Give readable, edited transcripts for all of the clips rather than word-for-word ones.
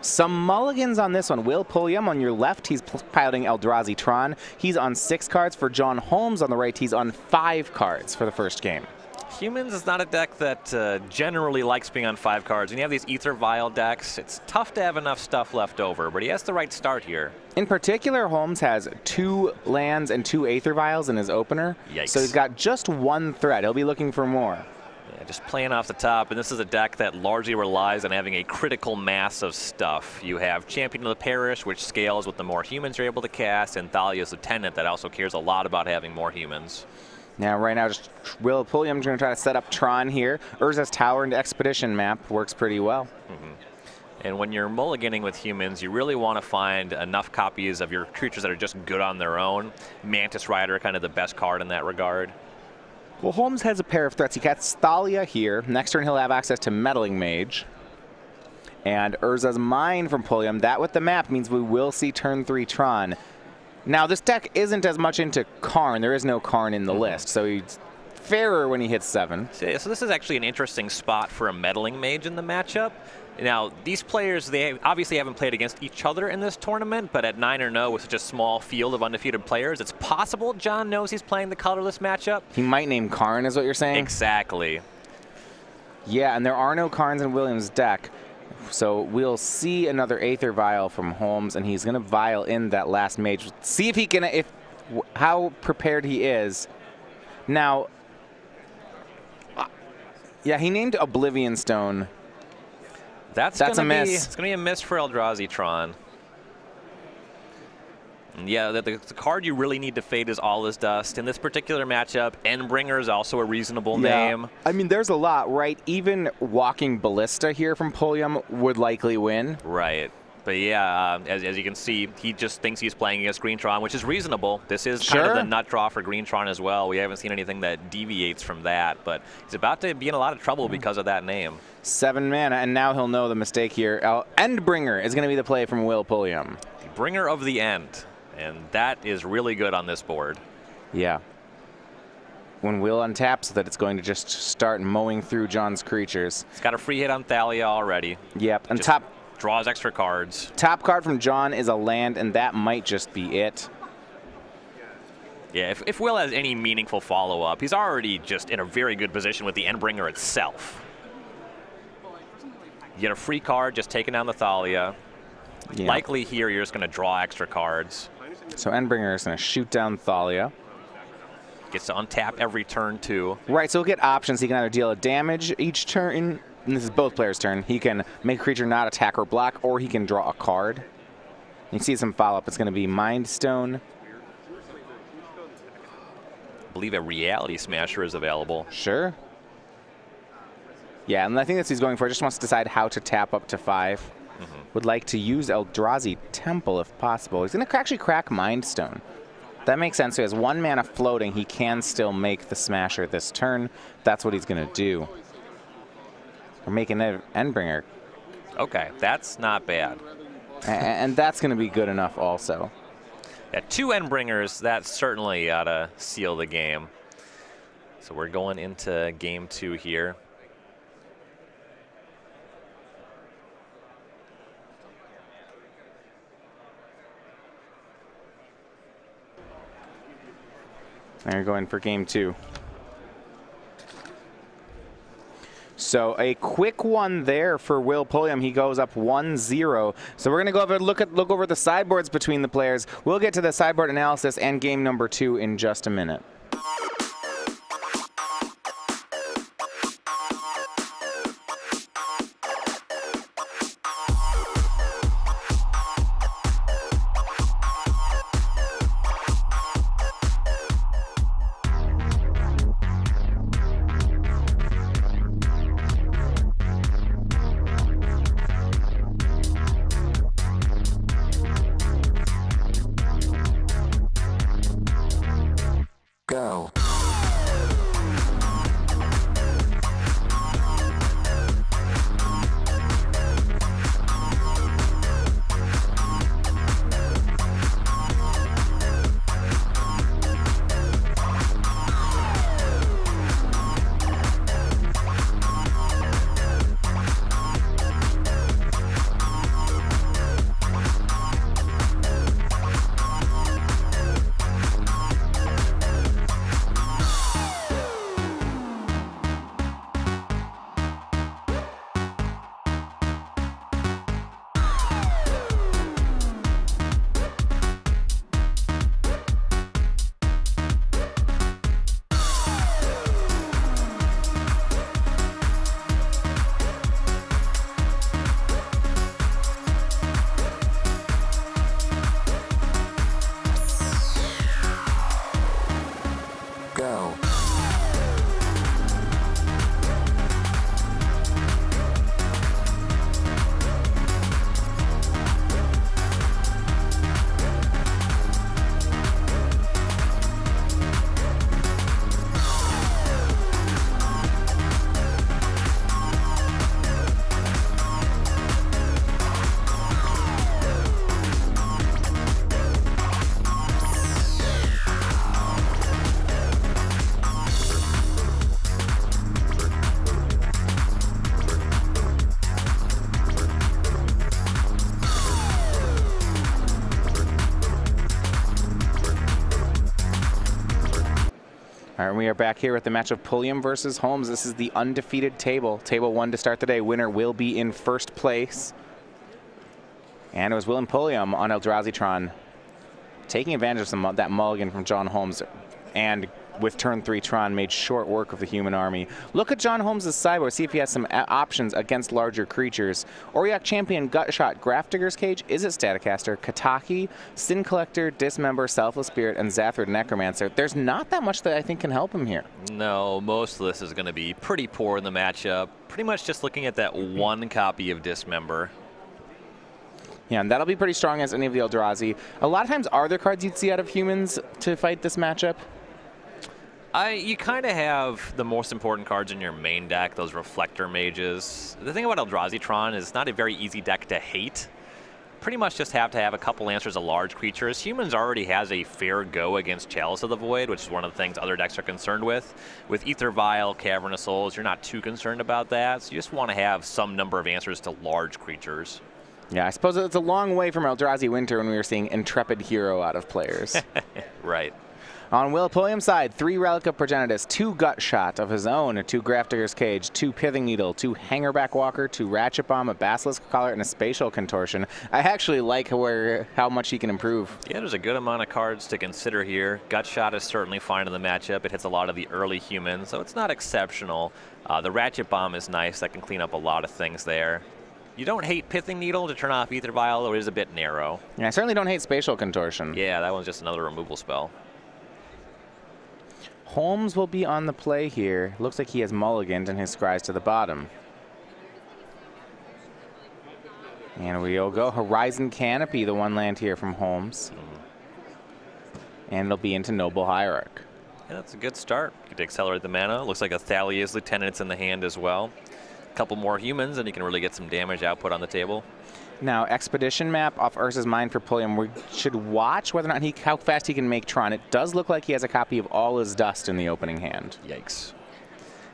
Some mulligans on this one. Will Pulliam on your left, he's piloting Eldrazi Tron. He's on 6 cards. For John Holmes on the right, he's on 5 cards for the first game. Humans is not a deck that generally likes being on 5 cards. When you have these Ether Vial decks, it's tough to have enough stuff left over, but he has the right start here. In particular, Holmes has 2 lands and 2 Aether Vials in his opener. Yikes. So he's got just 1 threat. He'll be looking for more. Yeah, just playing off the top, and this is a deck that largely relies on having a critical mass of stuff. You have Champion of the Parish, which scales with the more humans you're able to cast, and Thalia's Lieutenant that also cares a lot about having more humans. Now, right now, just Will Pulliam's going to try to set up Tron here. Urza's Tower and Expedition map works pretty well. And when you're mulliganing with humans, you really want to find enough copies of your creatures that are just good on their own. Mantis Rider, kind of the best card in that regard. Well, Holmes has a pair of threats. He casts Thalia here. Next turn, he'll have access to Meddling Mage. And Urza's Mine from Pulliam. That with the map means we will see turn 3 Tron. Now, this deck isn't as much into Karn. There is no Karn in the list, so he's fairer when he hits 7. So this is actually an interesting spot for a Meddling Mage in the matchup. Now, these players, they obviously haven't played against each other in this tournament, but at 9-0 with such a small field of undefeated players, it's possible John knows he's playing the colorless matchup. He might name Karn, is what you're saying? Exactly. Yeah, and there are no Karns in Williams' deck. So we'll see another Aether Vial from Holmes, and he's going to vial in that last mage. See if he can, how prepared he is. Now, yeah, he named Oblivion Stone. That's a miss. It's going to be a miss for Eldrazi Tron. And yeah, the card you really need to fade is All Is Dust. In this particular matchup, Endbringer is also a reasonable name. I mean, there's a lot, right? Even Walking Ballista here from Pulliam would likely win. Right. But yeah, as you can see, he just thinks he's playing against Green Tron, which is reasonable. This is kind of the nut draw for Green Tron as well. We haven't seen anything that deviates from that, but he's about to be in a lot of trouble because of that name. 7 mana, and now he'll know the mistake here. Endbringer is going to be the play from Will Pulliam. Bringer of the End, and that is really good on this board. Yeah. When Will untaps that, it's going to just start mowing through John's creatures. It's got a free hit on Thalia already. Yep, and just draws extra cards. Top card from John is a land, and that might just be it. Yeah, if Will has any meaningful follow-up, he's already just in a very good position with the Endbringer itself. You get a free card, just taking down the Thalia. Yeah. Likely here, you're just going to draw extra cards. So Endbringer is going to shoot down Thalia. Gets to untap every turn, too. Right, so he'll get options. He can either deal a damage each turn, and this is both players' turn. He can make a creature not attack or block, or he can draw a card. You see some follow-up. It's going to be Mind Stone. I believe a Reality Smasher is available. Sure. Yeah, and I think that's what he's going for. Just wants to decide how to tap up to 5. Would like to use Eldrazi Temple if possible. He's going to actually crack Mind Stone. That makes sense. So he has 1 mana floating. He can still make the Smasher this turn. That's what he's going to do. We're making an Endbringer. Okay, that's not bad. And that's going to be good enough also. Yeah, 2 Endbringers, that certainly ought to seal the game. So we're going into game 2 here. And you're going for game 2. So a quick one there for Will Pulliam. He goes up 1-0. So we're going to go over look over the sideboards between the players. We'll get to the sideboard analysis and game number 2 in just a minute. All right, we are back here with the match of Pulliam versus Holmes. This is the undefeated table. Table 1 to start the day. Winner will be in first place. And it was Willem Pulliam on Eldrazi taking advantage of that mulligan from John Holmes, and with turn 3 Tron made short work of the human army. Look at John Holmes' sideboard, see if he has some options against larger creatures. Auriok Champion, Gutshot, Grafdigger's Cage, Is It Staticaster, Kataki, Sin Collector, Dismember, Selfless Spirit, and Zathrid Necromancer. There's not that much that I think can help him here. No, most of this is going to be pretty poor in the matchup. Pretty much just looking at that one copy of Dismember. Yeah, and that'll be pretty strong as any of the Eldrazi. A lot of times, are there cards you'd see out of humans to fight this matchup? You kind of have the most important cards in your main deck, those Reflector Mages. The thing about Eldrazi is it's not a very easy deck to hate. Pretty much just have to have a couple answers of large creatures. Humans already has a fair go against Chalice of the Void, which is one of the things other decks are concerned with. With Aether Vial, Cavern of Souls, you're not too concerned about that. So you just want to have some number of answers to large creatures. Yeah, I suppose it's a long way from Eldrazi Winter when we were seeing Intrepid Hero out of players. Right. On Will Pulliam's side, 3 Relic of Progenitus, 2 Gutshot of his own, 2 Grafdigger's Cage, 2 Pithing Needle, 2 Hangerback Walker, 2 Ratchet Bomb, a Basilisk Collar, and a Spatial Contortion. I actually like how much he can improve. Yeah, there's a good amount of cards to consider here. Gutshot is certainly fine in the matchup. It hits a lot of the early humans, so it's not exceptional. The Ratchet Bomb is nice. That can clean up a lot of things there. You don't hate Pithing Needle to turn off Aether Vial, though it is a bit narrow. Yeah, I certainly don't hate Spatial Contortion. Yeah, that one's just another removal spell. Holmes will be on the play here. Looks like he has mulliganed and his scries to the bottom. And we'll go Horizon Canopy, the 1 land here from Holmes. And it'll be into Noble Hierarch. Yeah, that's a good start. You can accelerate the mana. Looks like a Thalia's Lieutenant's in the hand as well. A couple more humans, and you can really get some damage output on the table. Now, Expedition map off Urza's Mind for Pulliam. We should watch whether or not how fast he can make Tron. It does look like he has a copy of All Is Dust in the opening hand. Yikes.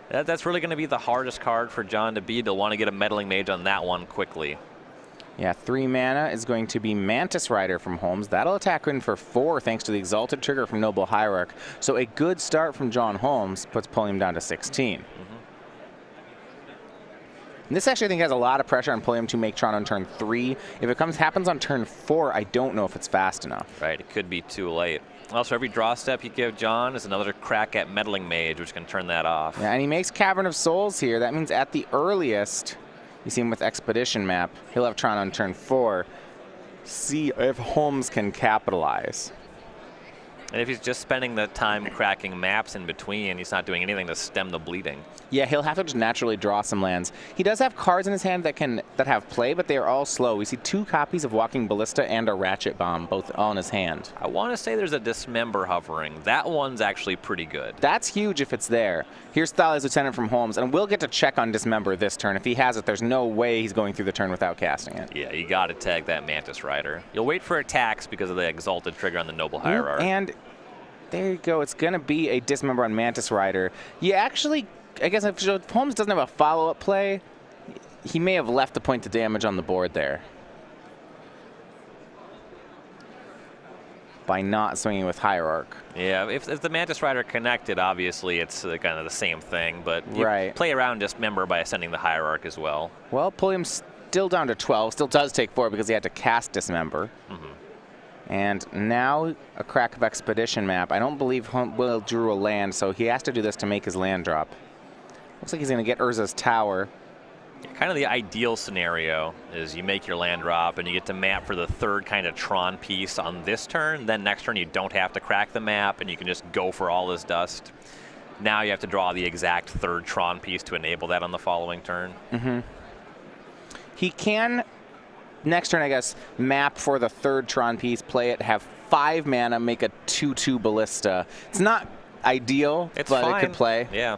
That's really going to be the hardest card for John to beat. He'll want to get a Meddling Mage on that one quickly. Yeah, 3 mana is going to be Mantis Rider from Holmes. That'll attack in for 4 thanks to the Exalted Trigger from Noble Hierarch. So a good start from John Holmes puts Pulliam down to 16. And this actually, I think, has a lot of pressure on Pulliam to make Tron on turn 3. If it happens on turn 4, I don't know if it's fast enough. Right, it could be too late. Also, every draw step you give John is another crack at Meddling Mage, which can turn that off. Yeah, and he makes Cavern of Souls here. That means at the earliest, you see him with Expedition map, he'll have Tron on turn 4. See if Holmes can capitalize. And if he's just spending the time cracking maps in between, he's not doing anything to stem the bleeding. Yeah, he'll have to just naturally draw some lands. He does have cards in his hand that have play, but they are all slow. We see 2 copies of Walking Ballista and a Ratchet Bomb, both all in his hand. I want to say there's a Dismember hovering. That one's actually pretty good. That's huge if it's there. Here's Thalia's Lieutenant from Holmes, and we'll get to check on Dismember this turn. If he has it, there's no way he's going through the turn without casting it. Yeah, you got to tag that Mantis Rider. You'll wait for attacks because of the Exalted Trigger on the Noble Hierarch. And there you go. It's going to be a Dismember on Mantis Rider. You actually, I guess if Holmes doesn't have a follow-up play, he may have left a point of damage on the board there by not swinging with Hierarch. Yeah, if the Mantis Rider connected, obviously it's kind of the same thing, but you right. Play around Dismember by ascending the Hierarch as well. Well, Pulliam's still down to 12. Still does take 4 because he had to cast Dismember. And now a crack of Expedition map. I don't believe Will drew a land, so he has to do this to make his land drop. Looks like he's going to get Urza's Tower. Kind of the ideal scenario is you make your land drop and you get to map for the 3rd kind of Tron piece on this turn. Then next turn you don't have to crack the map and you can just go for All Is Dust. Now you have to draw the exact 3rd Tron piece to enable that on the following turn. He can, next turn, I guess, map for the 3rd Tron piece, play it, have 5 mana, make a 2/2 Ballista. It's not ideal, but fine. It could play. Yeah.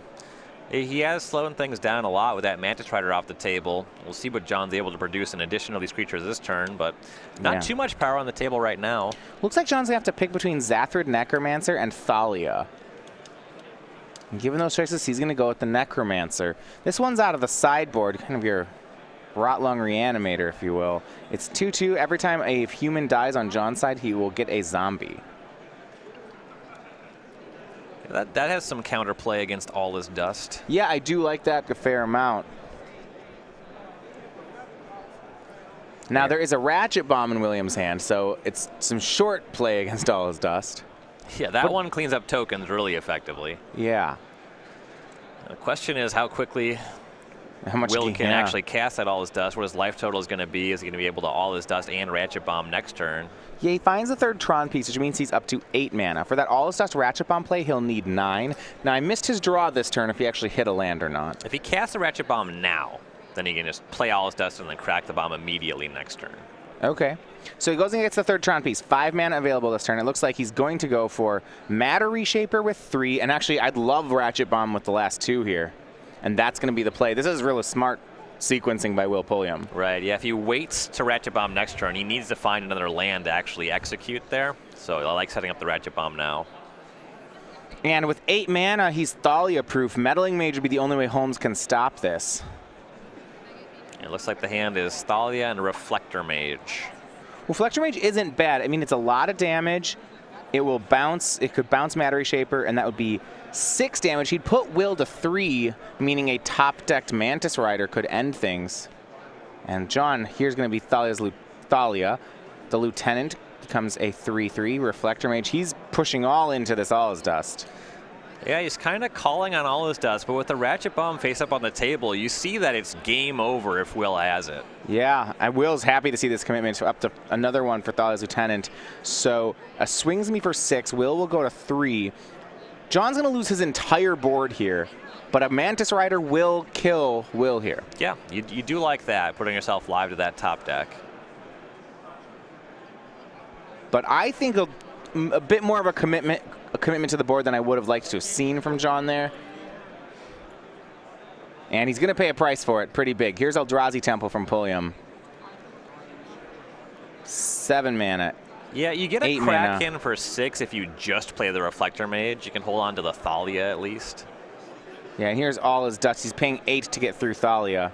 He has slowed things down a lot with that Mantis Rider off the table. We'll see what John's able to produce in addition to these creatures this turn, but not too much power on the table right now. Looks like John's going to have to pick between Zathrid Necromancer and Thalia. And given those choices, he's going to go with the Necromancer. This one's out of the sideboard, kind of your Rotlung Reanimator, if you will. It's 2/2. Every time a human dies on John's side, he will get a zombie. That has some counterplay against All Is Dust. Yeah, I do like that a fair amount. Now, there is a Ratchet Bomb in William's hand, so it's some short play against All Is Dust. Yeah, that one cleans up tokens really effectively. Yeah. The question is how quickly much Will can actually cast that All Is Dust. What his life total is going to be. Is he going to be able to All Is Dust and Ratchet Bomb next turn? Yeah, he finds the third Tron piece, which means he's up to 8 mana. For that All Is Dust Ratchet Bomb play, he'll need 9. Now, I missed his draw this turn if he actually hit a land or not. If he casts the Ratchet Bomb now, then he can just play All Is Dust and then crack the bomb immediately next turn. Okay. So he goes and gets the third Tron piece. 5 mana available this turn. It looks like he's going to go for Matter Reshaper with 3. And actually, I'd love Ratchet Bomb with the last 2 here. And that's going to be the play. This is really smart sequencing by Will Pulliam. Right, yeah, if he waits to Ratchet Bomb next turn, he needs to find another land to actually execute there. So I like setting up the Ratchet Bomb now. And with 8 mana, he's Thalia-proof. Meddling Mage would be the only way Holmes can stop this. It looks like the hand is Thalia and Reflector Mage. Reflector Mage isn't bad. I mean, it's a lot of damage. It will bounce. It could bounce Matter Shaper, and that would be 6 damage. He'd put Will to 3, meaning a top-decked Mantis Rider could end things. And John, here's going to be Thalia. The Lieutenant becomes a 3/3 Reflector Mage. He's pushing all into this All Is Dust. Yeah, he's kind of calling on All Is Dust, but with the Ratchet Bomb face up on the table, you see that it's game over if Will has it. Yeah, and Will's happy to see this commitment, so up to another one for Thalia's Lieutenant. So a swings me for 6. Will go to 3. John's going to lose his entire board here, but a Mantis Rider will kill Will here. Yeah, you do like that, putting yourself live to that top deck. But I think a bit more of a commitment to the board than I would have liked to have seen from John there. And he's going to pay a price for it, pretty big. Here's Eldrazi Temple from Pulliam. 7 mana. Yeah, you get a Kraken for 6 if you just play the Reflector Mage. You can hold on to the Thalia at least. Yeah, and here's All His Dust. He's paying 8 to get through Thalia.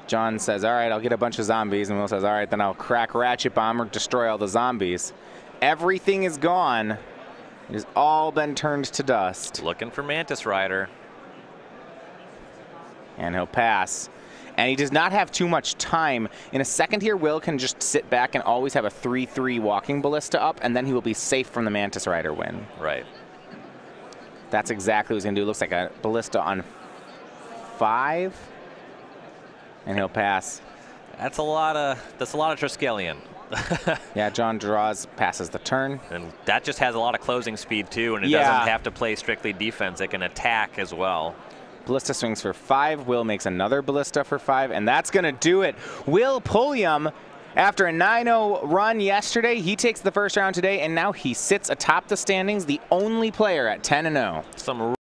John says, all right, I'll get a bunch of zombies. And Will says, all right, then I'll crack Ratchet Bomb or destroy all the zombies. Everything is gone. It has all been turned to dust. Looking for Mantis Rider. And he'll pass. And he does not have too much time. In a second here, Will can just sit back and always have a 3/3 Walking Ballista up, and then he will be safe from the Mantis Rider win. Right. That's exactly what he's going to do. Looks like a Ballista on 5. And he'll pass. That's a lot of Triskelion. Yeah, John draws, passes the turn. And that just has a lot of closing speed too, and it doesn't have to play strictly defense. It can attack as well. Ballista swings for 5. Will makes another Ballista for 5, and that's going to do it. Will Pulliam, after a 9-0 run yesterday, he takes the first round today, and now he sits atop the standings, the only player at 10-0. Some